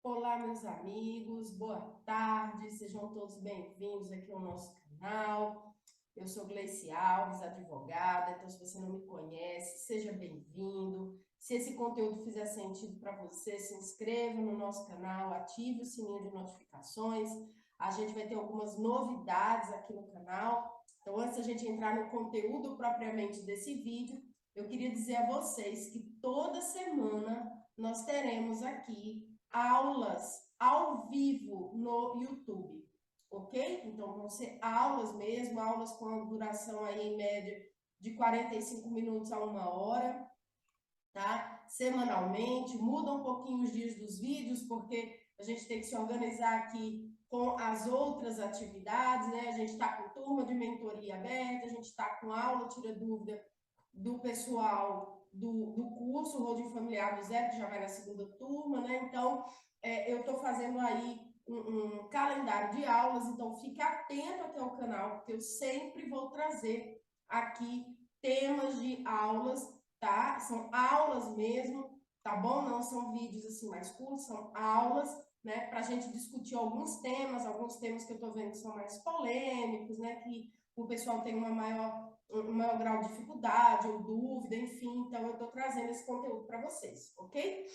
Olá, meus amigos, boa tarde, sejam todos bem-vindos aqui ao nosso canal. Eu sou Gleice Alves, advogada, então se você não me conhece, seja bem-vindo. Se esse conteúdo fizer sentido para você, se inscreva no nosso canal, ative o sininho de notificações. A gente vai ter algumas novidades aqui no canal. Então, antes da gente entrar no conteúdo propriamente desse vídeo, eu queria dizer a vocês que toda semana nós teremos aqui aulas ao vivo no YouTube, ok? Então, vão ser aulas mesmo, aulas com duração aí em média de 45 minutos a 1 hora, tá? Semanalmente, muda um pouquinho os dias dos vídeos, porque a gente tem que se organizar aqui com as outras atividades, né? A gente está com turma de mentoria aberta, a gente está com aula, tira dúvida do pessoal do curso Holding Familiar do Zero, que já vai na segunda turma, né? Então, eu estou fazendo aí um calendário de aulas, então fique atento aqui ao canal, porque eu sempre vou trazer aqui temas de aulas, tá? São aulas mesmo, tá bom? Não são vídeos assim mais curtos, são aulas, né? Para a gente discutir alguns temas que eu estou vendo que são mais polêmicos, né? Que o pessoal tem um maior grau de dificuldade ou dúvida, enfim. Então, eu estou trazendo esse conteúdo para vocês, ok?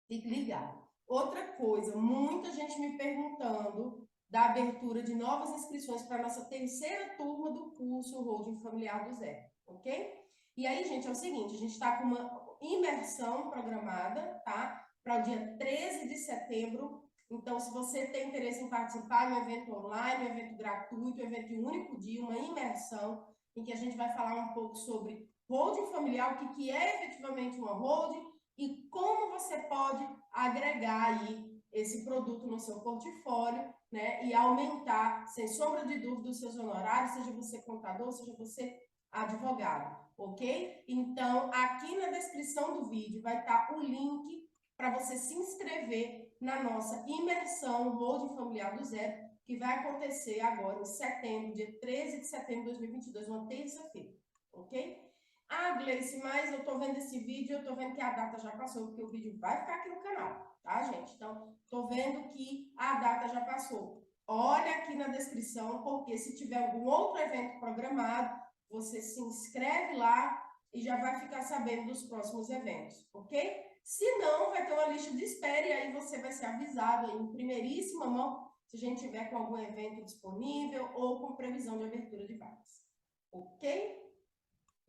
Fique ligado. Outra coisa, muita gente me perguntando da abertura de novas inscrições para a nossa terceira turma do curso Holding Familiar do Zero, ok? E aí, gente, é o seguinte, a gente está com uma imersão programada, tá? Para o dia 13 de setembro. Então, se você tem interesse em participar de um evento online, um evento gratuito, um evento de um único dia, uma imersão, em que a gente vai falar um pouco sobre holding familiar, o que é efetivamente uma holding, e como você pode agregar aí esse produto no seu portfólio, né, e aumentar, sem sombra de dúvida, os seus honorários, seja você contador, seja você advogado, ok? Então, aqui na descrição do vídeo vai estar o link para você se inscrever na nossa imersão Holding Familiar do Zero, que vai acontecer agora em setembro, dia 13 de setembro de 2022, uma terça-feira, ok? Ah, Gleice, mas eu tô vendo esse vídeo, eu tô vendo que a data já passou, porque o vídeo vai ficar aqui no canal, tá, gente? Então, tô vendo que a data já passou. Olha aqui na descrição, porque se tiver algum outro evento programado, você se inscreve lá e já vai ficar sabendo dos próximos eventos, ok? Se não, vai ter uma lista de espera e aí você vai ser avisado aí em primeiríssima mão se a gente tiver com algum evento disponível ou com previsão de abertura de vagas, ok?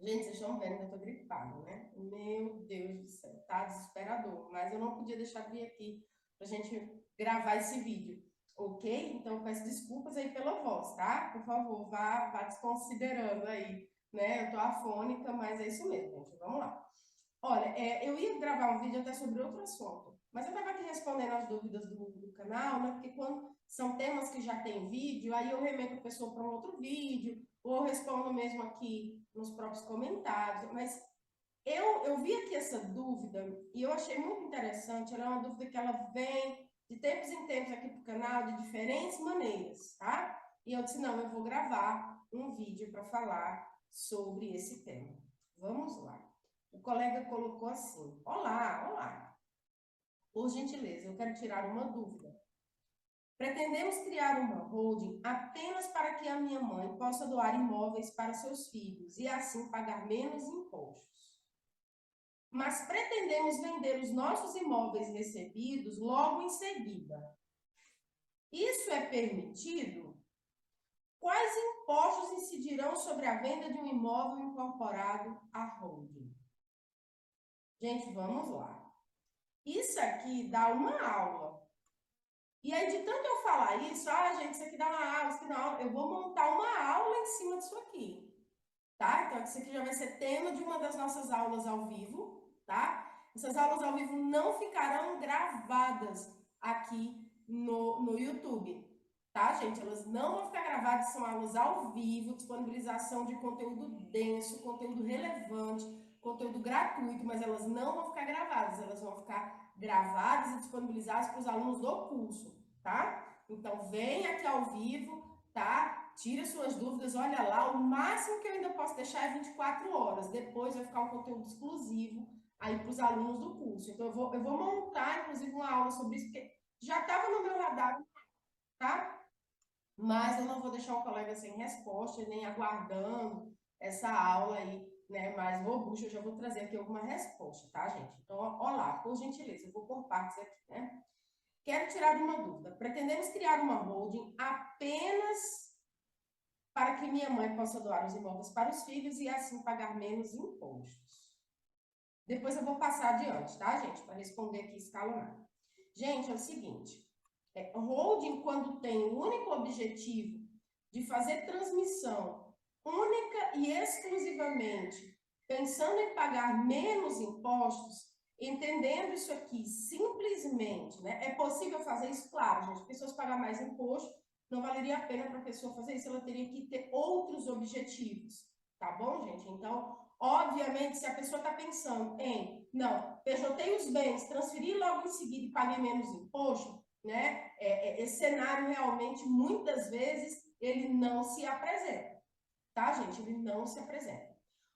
Gente, vocês estão vendo que eu tô gripada, né? Meu Deus do céu, tá desesperador. Mas eu não podia deixar de vir aqui pra gente gravar esse vídeo, ok? Então, eu peço desculpas aí pela voz, tá? Por favor, vá desconsiderando aí, né? Eu tô afônica, mas é isso mesmo, gente. Vamos lá. Olha, eu ia gravar um vídeo até sobre outro assunto, mas eu estava aqui respondendo as dúvidas do canal, né? Porque quando são temas que já tem vídeo, aí eu remeto a pessoa para um outro vídeo, ou respondo mesmo aqui nos próprios comentários. Mas eu vi aqui essa dúvida e eu achei muito interessante. Ela é uma dúvida que ela vem de tempos em tempos aqui para o canal, de diferentes maneiras, tá? E eu disse, não, eu vou gravar um vídeo para falar sobre esse tema. Vamos lá. O colega colocou assim: olá, olá. Por gentileza, eu quero tirar uma dúvida. Pretendemos criar uma holding apenas para que a minha mãe possa doar imóveis para seus filhos e assim pagar menos impostos. Mas pretendemos vender os nossos imóveis recebidos logo em seguida. Isso é permitido? Quais impostos incidirão sobre a venda de um imóvel incorporado à holding? Gente, vamos lá. Isso aqui dá uma aula. E aí, de tanto eu falar isso, gente, isso aqui dá uma aula, isso aqui dá uma aula, eu vou montar uma aula em cima disso aqui, tá? Então, isso aqui já vai ser tema de uma das nossas aulas ao vivo, tá? Essas aulas ao vivo não ficarão gravadas aqui no YouTube, tá, gente? Elas não vão ficar gravadas, são aulas ao vivo, disponibilização de conteúdo denso, conteúdo relevante, conteúdo gratuito, mas elas não vão ficar gravadas, elas vão ficar gravadas e disponibilizadas para os alunos do curso, tá? Então, vem aqui ao vivo, tá? Tira suas dúvidas, olha lá, o máximo que eu ainda posso deixar é 24 horas, depois vai ficar um conteúdo exclusivo aí para os alunos do curso. Então, eu vou montar, inclusive, uma aula sobre isso, porque já estava no meu radar, tá? Mas eu não vou deixar o colega sem resposta, nem aguardando essa aula aí, né, mais robusta. Eu já vou trazer aqui alguma resposta, tá, gente? Então, olá, por gentileza, eu vou por partes aqui, né? Quero tirar uma dúvida. Pretendemos criar uma holding apenas para que minha mãe possa doar os imóveis para os filhos e assim pagar menos impostos. Depois eu vou passar adiante, tá, gente? Para responder aqui escalonado. Gente, é o seguinte. Holding, quando tem o único objetivo de fazer transmissão única e exclusivamente pensando em pagar menos impostos, entendendo isso aqui simplesmente, né? É possível fazer isso? Claro, gente. Pessoas pagar mais imposto, não valeria a pena para a pessoa fazer isso, ela teria que ter outros objetivos, tá bom, gente? Então, obviamente, se a pessoa está pensando em, não, pejotei os bens, transferi logo em seguida e paguei menos imposto, né? Esse cenário realmente, muitas vezes, ele não se apresenta, tá, gente? Ele não se apresenta.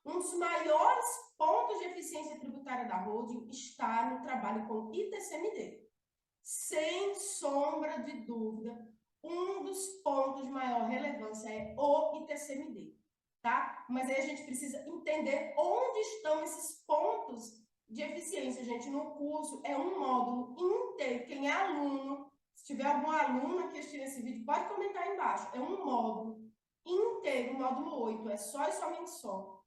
Um dos maiores pontos de eficiência tributária da holding está no trabalho com ITCMD. Sem sombra de dúvida, um dos pontos de maior relevância é o ITCMD, tá? Mas aí a gente precisa entender onde estão esses pontos de eficiência, gente. No curso é um módulo inteiro. Quem é aluno, se tiver algum aluno que assistir esse vídeo, pode comentar aí embaixo. É um módulo inteiro, módulo 8, é só e somente só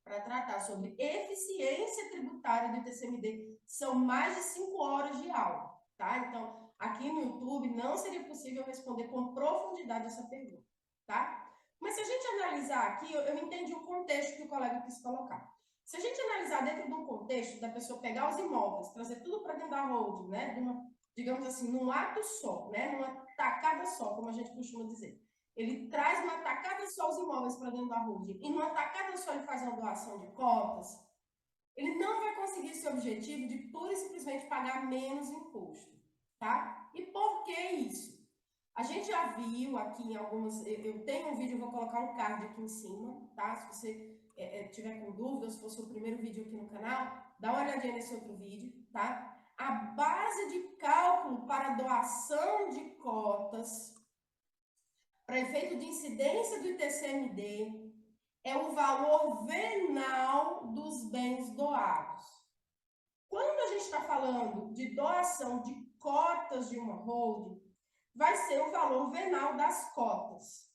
para tratar sobre eficiência tributária do ITCMD. São mais de 5 horas de aula, tá? Então, aqui no YouTube não seria possível responder com profundidade essa pergunta, tá? Mas se a gente analisar aqui, eu entendi o contexto que o colega quis colocar. Se a gente analisar dentro do contexto da pessoa pegar os imóveis, trazer tudo para dentro da holding, né? Digamos assim, num ato só, né? Numa tacada só, como a gente costuma dizer. Ele traz uma tacada só os imóveis para dentro da holding e numa tacada só ele faz uma doação de cotas, ele não vai conseguir esse objetivo de pura e simplesmente pagar menos imposto, tá? E por que isso? A gente já viu aqui em algumas... Eu tenho um vídeo, eu vou colocar um card aqui em cima, tá? Se você tiver com dúvidas, se fosse o primeiro vídeo aqui no canal, dá uma olhadinha nesse outro vídeo, tá? A base de cálculo para doação de cotas para efeito de incidência do ITCMD, é o valor venal dos bens doados. Quando a gente está falando de doação de cotas de uma holding, vai ser o valor venal das cotas.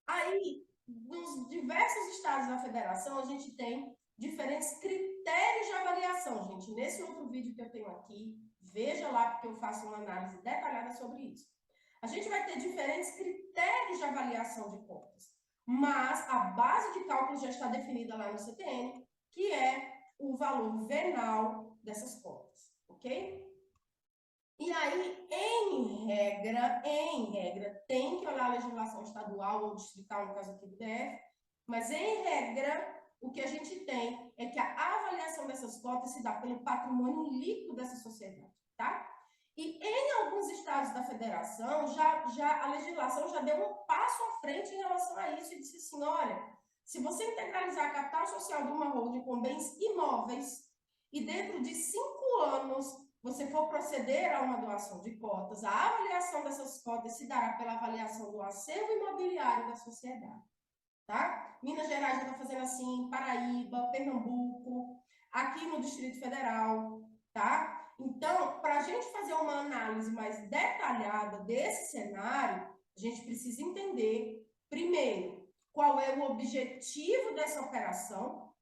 Aí, nos diversos estados da federação, a gente tem diferentes critérios de avaliação, gente. Nesse outro vídeo que eu tenho aqui, veja lá, porque eu faço uma análise detalhada sobre isso. A gente vai ter diferentes critérios de avaliação de contas, mas a base de cálculo já está definida lá no CTN, que é o valor venal dessas contas, ok? E aí, em regra, tem que olhar a legislação estadual ou distrital, no caso aqui do DF, mas em regra, o que a gente tem é que a avaliação dessas cotas se dá pelo patrimônio líquido dessa sociedade, tá? E em alguns estados da federação, a legislação já deu um passo à frente em relação a isso e disse assim, olha, se você integralizar a capital social de uma holding com bens imóveis e dentro de 5 anos você for proceder a uma doação de cotas, a avaliação dessas cotas se dará pela avaliação do acervo imobiliário da sociedade, tá? Minas Gerais já está fazendo assim, Paraíba, Pernambuco, aqui no Distrito Federal, tá? Então, para a gente fazer uma análise mais detalhada desse cenário, a gente precisa entender, primeiro, qual é o objetivo dessa operação,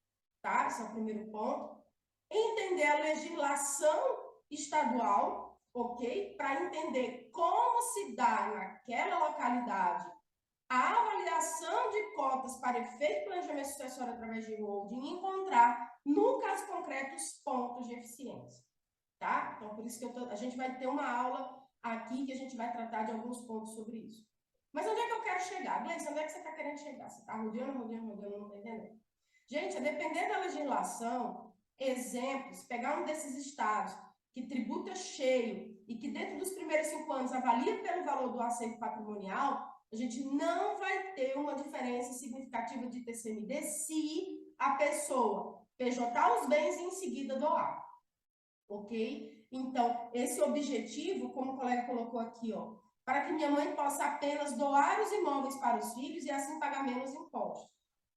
tá? Esse é o primeiro ponto. Entender a legislação estadual, ok? Para entender como se dá naquela localidade a avaliação de cotas para efeito de planejamento sucessório através de holding e encontrar, no caso concreto, os pontos de eficiência, tá? Então, por isso que a gente vai ter uma aula aqui que a gente vai tratar de alguns pontos sobre isso. Mas onde é que eu quero chegar? Gleice, onde é que você está querendo chegar? Você está rodeando, não está entendendo? Gente, a depender da legislação, exemplos, pegar um desses estados que tributa cheio e que dentro dos primeiros 5 anos avalia pelo valor do acervo patrimonial, a gente não vai ter uma diferença significativa de TCMD se a pessoa PJ os bens e em seguida doar. Ok? Então, esse objetivo, como o colega colocou aqui, ó, para que minha mãe possa apenas doar os imóveis para os filhos e assim pagar menos impostos.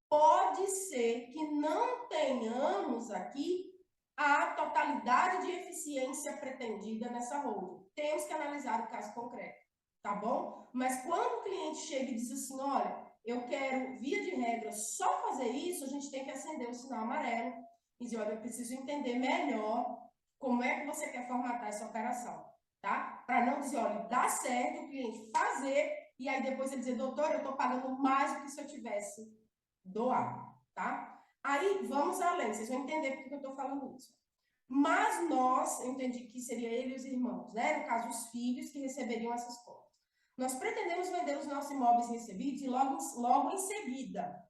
Pode ser que não tenhamos aqui a totalidade de eficiência pretendida nessa holding. Temos que analisar o caso concreto, tá bom? Mas quando o cliente chega e diz assim, olha, eu quero, via de regra, só fazer isso, a gente tem que acender o sinal amarelo e dizer, olha, eu preciso entender melhor como é que você quer formatar essa operação, tá? Para não dizer, olha, dá certo o cliente fazer e aí depois ele dizer, doutor, eu estou pagando mais do que se eu tivesse doado, tá? Aí, vamos além, vocês vão entender por que eu estou falando isso. Mas nós, eu entendi que seria ele e os irmãos, né? No caso, os filhos que receberiam essas cotas. Nós pretendemos vender os nossos imóveis recebidos e logo em seguida.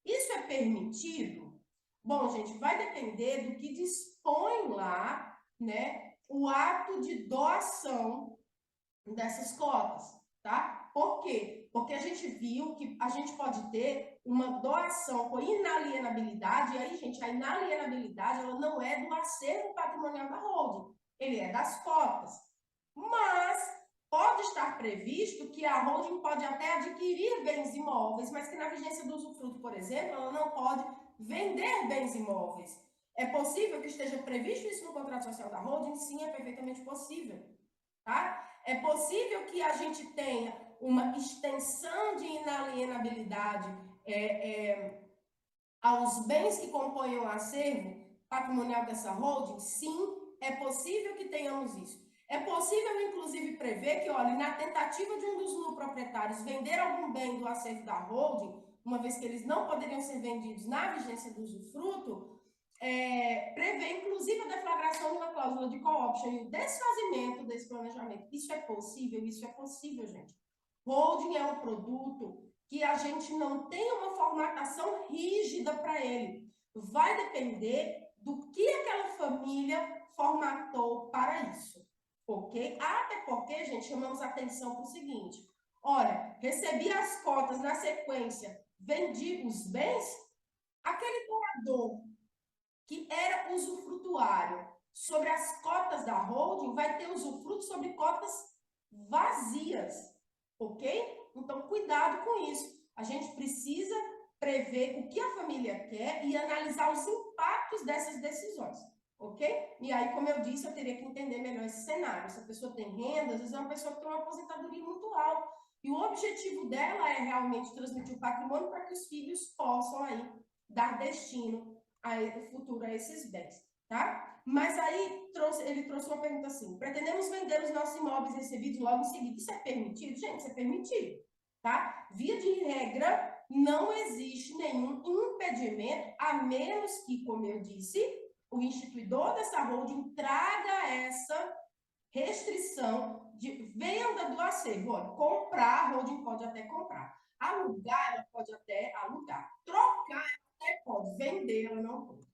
Isso é permitido? Bom, gente, vai depender do que dispõe lá, né? O ato de doação dessas cotas, tá? Por quê? Porque a gente viu que a gente pode ter uma doação com inalienabilidade, e aí, gente, a inalienabilidade, ela não é do acervo patrimonial da holding, ele é das cotas. Mas pode estar previsto que a holding pode até adquirir bens imóveis, mas que na vigência do usufruto, por exemplo, ela não pode vender bens imóveis. É possível que esteja previsto isso no contrato social da holding? Sim, é perfeitamente possível, tá? É possível que a gente tenha uma extensão de inalienabilidade aos bens que compõem o acervo patrimonial dessa holding? Sim, é possível que tenhamos isso. É possível, inclusive, prever que, olha, na tentativa de um dos proprietários vender algum bem do acervo da holding, uma vez que eles não poderiam ser vendidos na vigência do usufruto, prevê, inclusive, a deflagração de uma cláusula de co-option e o desfazimento desse planejamento. Isso é possível, gente. Holding é um produto que a gente não tem uma formatação rígida para ele. Vai depender do que aquela família formatou para isso, ok? Até porque, gente, chamamos atenção para o seguinte, olha, recebi as cotas na sequência, vendi os bens, aquele doador que era usufrutuário sobre as cotas da holding vai ter usufruto sobre cotas vazias, ok? Então, cuidado com isso. A gente precisa prever o que a família quer e analisar os impactos dessas decisões, ok? E aí, como eu disse, eu teria que entender melhor esse cenário. Se a pessoa tem renda, às vezes é uma pessoa que tem uma aposentadoria muito alta, e o objetivo dela é realmente transmitir o patrimônio para que os filhos possam aí dar destino futuro a esses bens, tá? Mas aí ele trouxe uma pergunta assim: pretendemos vender os nossos imóveis recebidos logo em seguida. Isso é permitido? Gente, isso é permitido, tá? Via de regra, não existe nenhum impedimento, a menos que, como eu disse, o instituidor dessa holding traga essa restrição de venda do acervo. Olha, comprar, a holding pode até comprar. Alugar, ela pode até alugar. Trocar, até pode. Vender, ela não pode.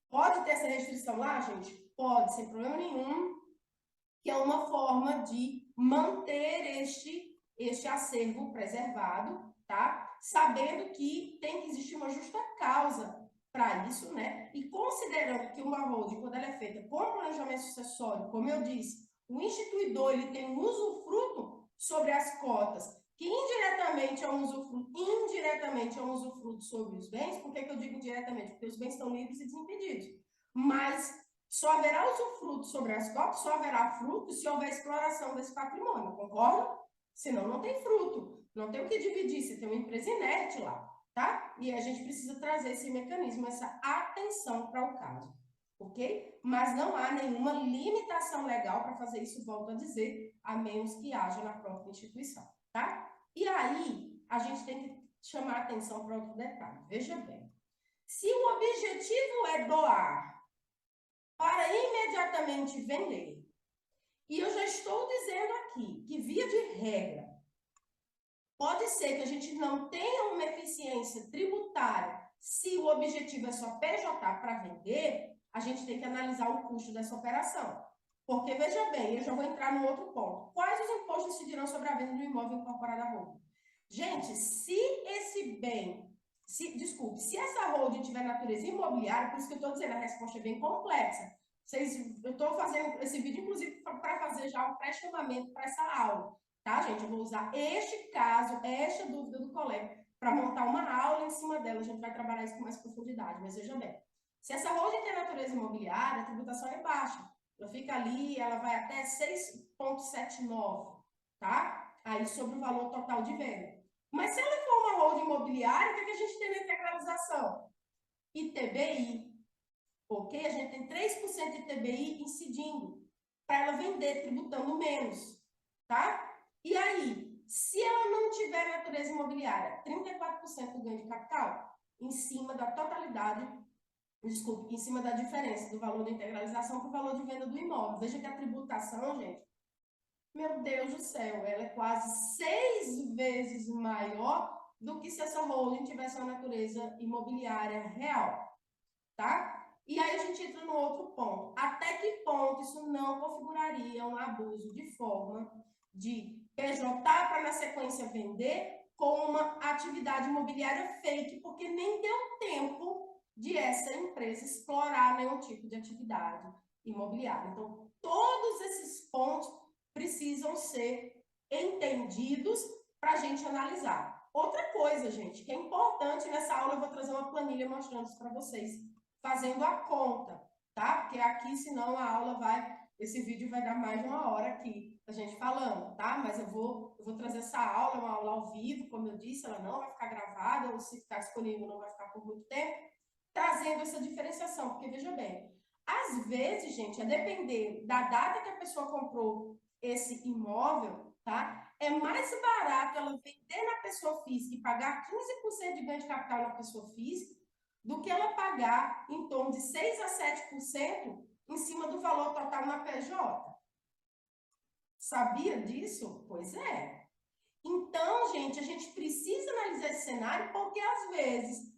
Pode ter essa restrição lá, gente? Pode, sem problema nenhum, que é uma forma de manter este acervo preservado, tá? Sabendo que tem que existir uma justa causa para isso, né? E considerando que uma holding, quando ela é feita com planejamento sucessório, como eu disse, o instituidor ele tem um usufruto sobre as cotas, que indiretamente é um usufruto sobre os bens. Por que eu digo indiretamente? Porque os bens estão livres e desimpedidos. Mas só haverá usufruto sobre as cotas, só haverá fruto se houver exploração desse patrimônio, concorda? Senão não tem fruto, não tem o que dividir, você tem uma empresa inerte lá, tá? E a gente precisa trazer esse mecanismo, essa atenção para o caso, ok? Mas não há nenhuma limitação legal para fazer isso, volto a dizer, a menos que haja na própria instituição, tá? E aí, a gente tem que chamar atenção para outro detalhe. Veja bem, se o objetivo é doar para imediatamente vender, e eu já estou dizendo aqui que, via de regra, pode ser que a gente não tenha uma eficiência tributária se o objetivo é só PJ para vender, a gente tem que analisar o custo dessa operação. Porque, veja bem, eu já vou entrar no outro ponto. Quais os impostos incidirão sobre a venda do imóvel incorporado à holding? Gente, se esse bem Desculpe, se essa holding tiver natureza imobiliária, por isso que eu estou dizendo, a resposta é bem complexa. Eu estou fazendo esse vídeo, inclusive, para fazer já um pré-chamamento para essa aula, tá, gente? Eu vou usar este caso, esta dúvida do colega, para montar uma aula em cima dela. A gente vai trabalhar isso com mais profundidade, mas veja bem. Se essa holding tem natureza imobiliária, a tributação é baixa. Ela fica ali, ela vai até 6,79, tá? Aí sobre o valor total de venda. Mas se ela for uma holding imobiliária, o que a gente tem na integralização? ITBI, ok? A gente tem 3% de ITBI incidindo para ela vender, tributando menos, tá? E aí, se ela não tiver natureza imobiliária, 34% do ganho de capital em cima da totalidade, desculpe, em cima da diferença do valor da integralização para o valor de venda do imóvel. Veja que a tributação, gente, meu Deus do céu, ela é quase 6 vezes maior do que se essa holding tivesse uma natureza imobiliária real, tá? E aí a gente entra no outro ponto. Até que ponto isso não configuraria um abuso de forma de PJ para na sequência vender com uma atividade imobiliária fake, porque nem deu tempo de essa empresa explorar nenhum tipo de atividade imobiliária. Então, todos esses pontos precisam ser entendidos para a gente analisar. Outra coisa, gente, que é importante nessa aula, eu vou trazer uma planilha mostrando isso para vocês, fazendo a conta, tá? Porque aqui, senão, a aula esse vídeo vai dar mais de uma hora aqui, a gente falando, tá? Mas eu vou trazer essa aula, uma aula ao vivo, como eu disse, ela não vai ficar gravada, ou se ficar disponível, não vai ficar por muito tempo, trazendo essa diferenciação, porque veja bem, às vezes, gente, a depender da data que a pessoa comprou esse imóvel, tá? É mais barato ela vender na pessoa física e pagar 15% de ganho de capital na pessoa física do que ela pagar em torno de 6 a 7% em cima do valor total na PJ. Sabia disso? Pois é. Então, gente, a gente precisa analisar esse cenário porque, às vezes,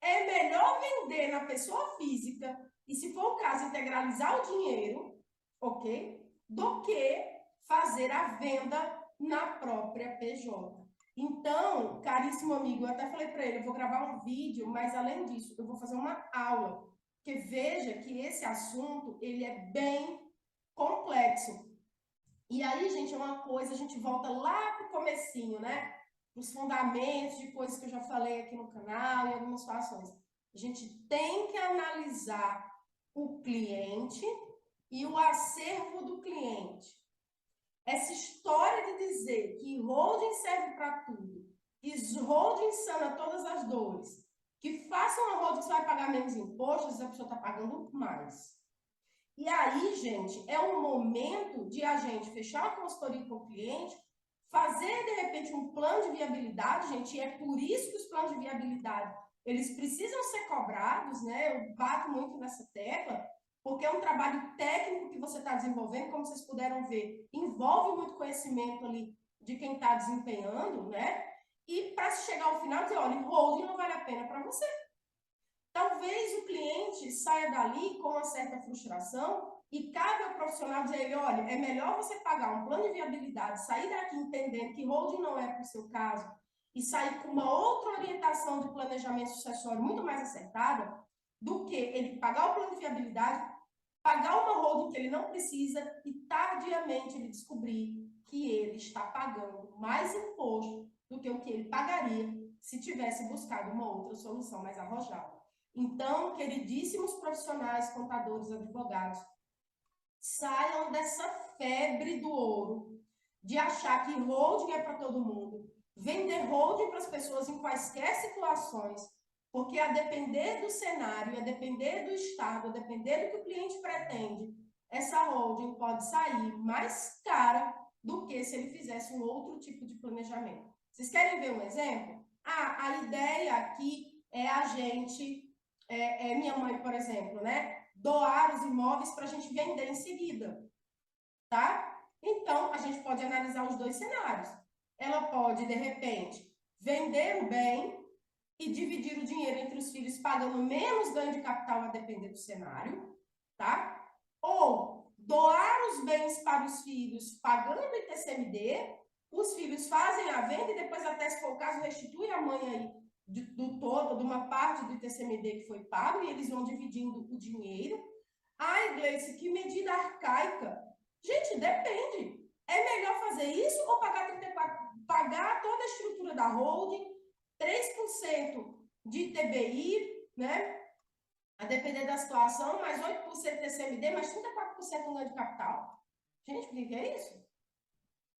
é melhor vender na pessoa física e, se for o caso, integralizar o dinheiro, ok? Do que fazer a venda na própria PJ. Então, caríssimo amigo, eu até falei para ele, eu vou gravar um vídeo, mas além disso, eu vou fazer uma aula, porque veja que esse assunto, ele é bem complexo. E aí, gente, é uma coisa, a gente volta lá para o comecinho, né? Os fundamentos de coisas que eu já falei aqui no canal e algumas situações. A gente tem que analisar o cliente e o acervo do cliente. Essa história de dizer que holding serve para tudo, que holding sana todas as dores, que faça uma holding que você vai pagar menos impostos, a pessoa está pagando mais. E aí, gente, é um momento de a gente fechar a consultoria com o cliente, fazer, de repente, um plano de viabilidade, gente, e é por isso que os planos de viabilidade, eles precisam ser cobrados, né? Eu bato muito nessa tecla, porque é um trabalho técnico que você está desenvolvendo, como vocês puderam ver, envolve muito conhecimento ali de quem está desempenhando, né? E para chegar ao final, dizer, olha, holding não vale a pena para você. Talvez o cliente saia dali com uma certa frustração e cabe ao profissional dizer ele, olha, é melhor você pagar um plano de viabilidade, sair daqui entendendo que holding não é para o seu caso e sair com uma outra orientação de planejamento sucessório muito mais acertada do que ele pagar o plano de viabilidade, pagar uma holding que ele não precisa e tardiamente ele descobrir que ele está pagando mais imposto do que o que ele pagaria se tivesse buscado uma outra solução mais arrojada. Então, queridíssimos profissionais, contadores, advogados, saiam dessa febre do ouro de achar que holding é para todo mundo, vender holding para as pessoas em quaisquer situações, porque a depender do cenário, a depender do estado, a depender do que o cliente pretende, essa holding pode sair mais cara do que se ele fizesse um outro tipo de planejamento. Vocês querem ver um exemplo? A ideia aqui é a gente, minha mãe, por exemplo, né? Doar os imóveis para a gente vender em seguida, tá? Então, a gente pode analisar os dois cenários. Ela pode, de repente, vender o bem e dividir o dinheiro entre os filhos, pagando menos ganho de capital a depender do cenário, tá? Ou doar os bens para os filhos, pagando ITCMD, os filhos fazem a venda e depois, até se for o caso, restitui a mãe aí do todo, de uma parte do ITCMD que foi pago, e eles vão dividindo o dinheiro. Ai, Gleice, que medida arcaica. Gente, depende. É melhor fazer isso ou pagar 34, pagar toda a estrutura da holding, 3% de TBI, né? A depender da situação, mais 8% de TCMD, mais 34% ganho de capital. Gente, o que é isso?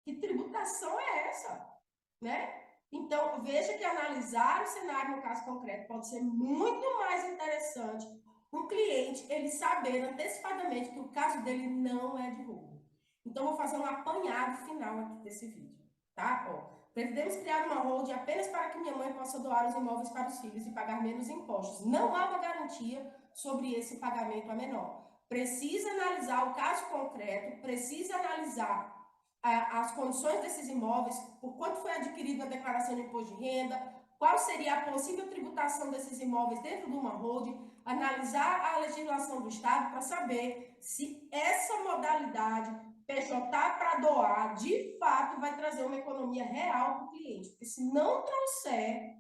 Que tributação é essa? Né? Então, veja que analisar o cenário no caso concreto pode ser muito mais interessante para o cliente ele saber antecipadamente que o caso dele não é de roubo. Então, vou fazer um apanhado final aqui desse vídeo, tá? Ó, pretendemos criar uma holding apenas para que minha mãe possa doar os imóveis para os filhos e pagar menos impostos. Não há uma garantia sobre esse pagamento a menor. Precisa analisar o caso concreto, precisa analisar as condições desses imóveis, por quanto foi adquirido na declaração de imposto de renda, qual seria a possível tributação desses imóveis dentro de uma holding, analisar a legislação do Estado para saber se essa modalidade PJ para doar, de fato, vai trazer uma economia real para o cliente. Porque se não trouxer,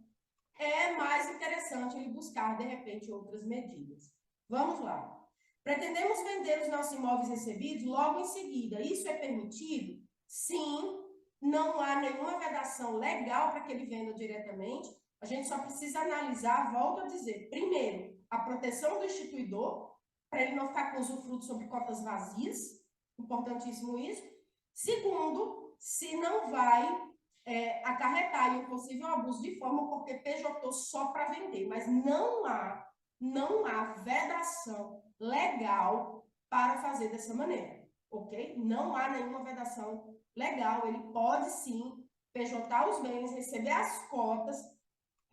é mais interessante ele buscar, de repente, outras medidas. Vamos lá. Pretendemos vender os nossos imóveis recebidos logo em seguida. Isso é permitido? Sim, não há nenhuma vedação legal para que ele venda diretamente. A gente só precisa analisar, volto a dizer, primeiro, a proteção do instituidor, para ele não ficar com usufruto sobre cotas vazias, importantíssimo isso. Segundo, se não vai acarretar em um possível abuso de forma porque PJ só para vender, mas não há vedação legal para fazer dessa maneira, ok? Não há nenhuma vedação legal, ele pode sim PJ os bens, receber as cotas,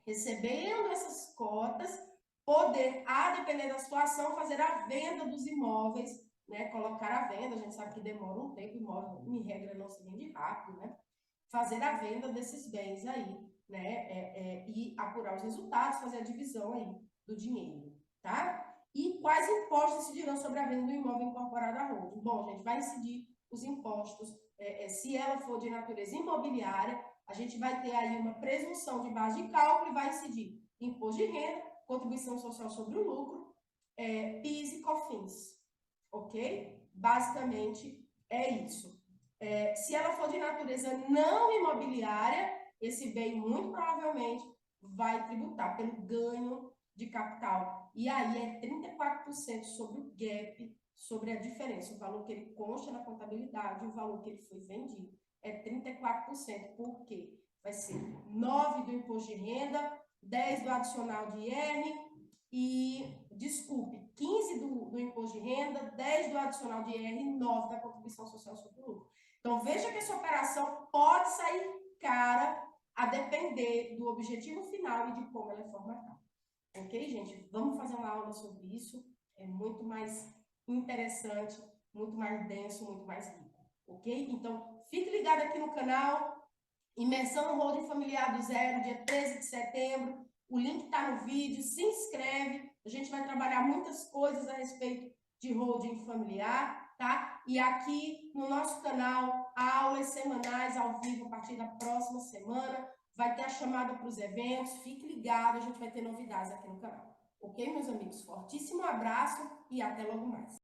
recebendo essas cotas, poder, a depender da situação, fazer a venda dos imóveis, né? Colocar a venda, a gente sabe que demora um tempo, imóvel, em regra, não se vende rápido, né? Fazer a venda desses bens aí, né? E apurar os resultados, fazer a divisão aí do dinheiro, tá? E quais impostos incidirão sobre a venda do imóvel incorporado à holding? Bom, gente, vai incidir os impostos, se ela for de natureza imobiliária, a gente vai ter aí uma presunção de base de cálculo e vai incidir imposto de renda, contribuição social sobre o lucro, PIS e COFINS, ok? Basicamente é isso. Se ela for de natureza não imobiliária, esse bem muito provavelmente vai tributar pelo ganho de capital. E aí é 34% sobre o gap, sobre a diferença, o valor que ele consta na contabilidade e o valor que ele foi vendido. É 34%. Por quê? Vai ser 9% do imposto de renda, 10% do adicional de IR e, desculpe, 15% do imposto de renda, 10% do adicional de IR e 9% da contribuição social sobre o lucro. Então, veja que essa operação pode sair cara a depender do objetivo final e de como ela é formatada. Ok, gente? Vamos fazer uma aula sobre isso. É muito mais interessante, muito mais denso, muito mais rico. Ok? Então, fique ligado aqui no canal. Imersão no Holding Familiar do Zero, dia 13 de setembro. O link está no vídeo. Se inscreve. A gente vai trabalhar muitas coisas a respeito de holding familiar, tá? E aqui no nosso canal, aulas semanais ao vivo a partir da próxima semana. Vai ter a chamada para os eventos. Fique ligado, a gente vai ter novidades aqui no canal. Ok, meus amigos? Fortíssimo abraço e até logo mais.